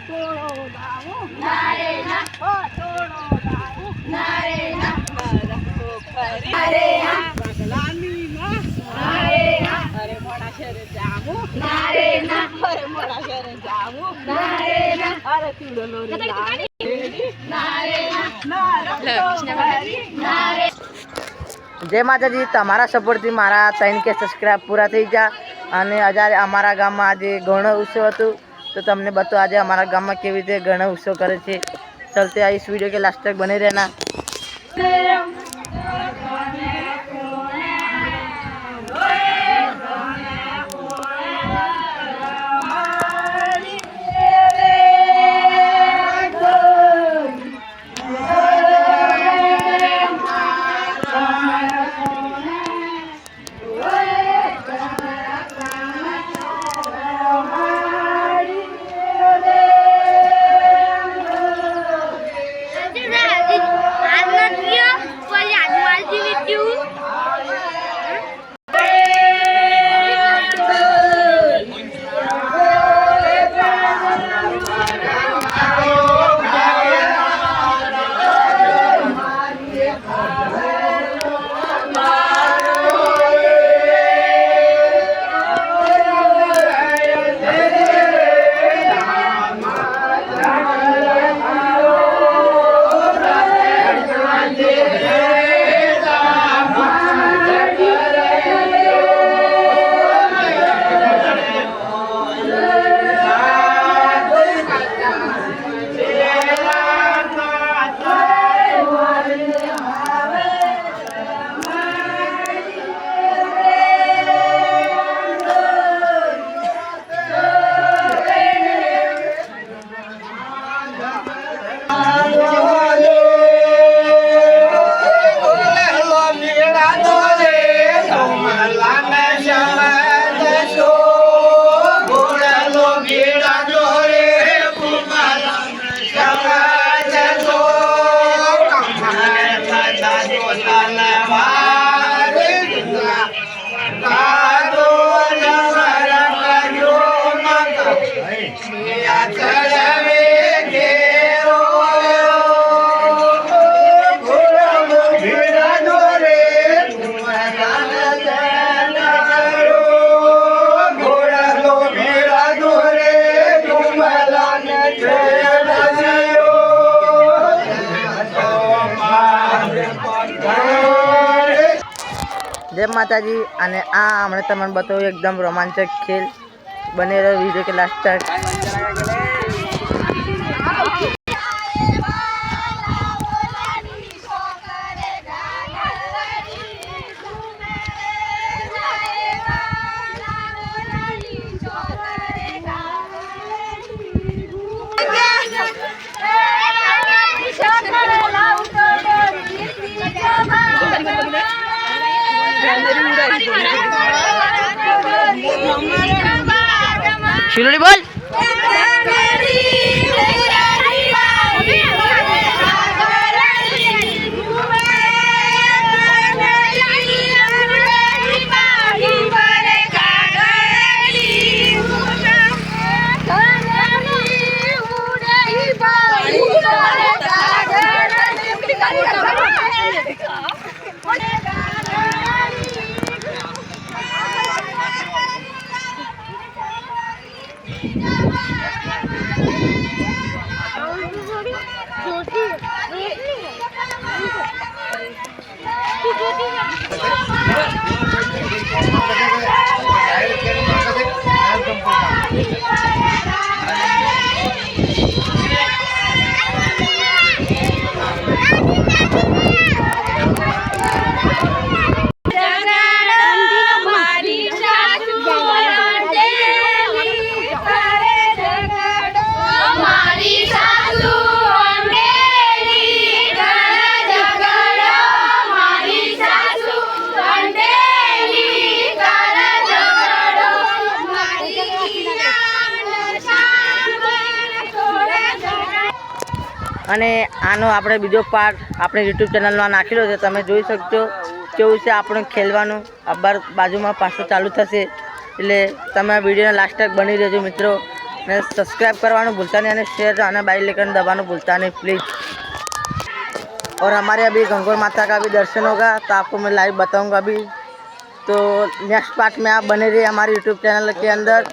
થોડો દાવો નારે ના થોડો દાવો નારે ના અરે પગલાની માં નારે ના અરે મોડા શેરે જાવું નારે ના અરે મોડા શેરે જાવું નારે ના અરે તુડો લોરે નારે નારે જય માતાજી। તમારા સપોર્ટથી મારા 3K સબસ્ક્રાઈબ પૂરા થઈ ગયા અને આજે અમારા ગામમાં આજે ગણેશ ઉત્સવ હતું તો તમને બતાવો આજે અમારા ગામમાં કેવી રીતે ગણેશ ઉત્સવ કરે છે। चलते हैं इस वीडियो के लास्ट तक बने रहना। जय माताजी। आने हमने तमन बताओ एकदम रोमांचक खेल बने रहो वीडियो के लास्ट तक। शिलोड़ी बोल। અને આનો આપણે બીજો પાર્ટ આપણે YouTube ચેનલમાં નાખેલો છે, તમે જોઈ શકશો કેવું છે આપણે ખેલવાનું। બાજુમાં પાછો ચાલુ થશે એટલે તમે આ વિડીયોના લાસ્ટ તક બની રહેજો મિત્રો। ने सब्सक्राइब करवाना भूलता नहीं, और शेयर और बेल आइकन दबाना भूलता नहीं प्लीज़। और हमारे अभी गंगोर माता का भी दर्शन होगा तो आपको मैं लाइव बताऊंगा अभी। तो नेक्स्ट पार्ट में आप बने रहिए हमारे यूट्यूब चैनल के अंदर।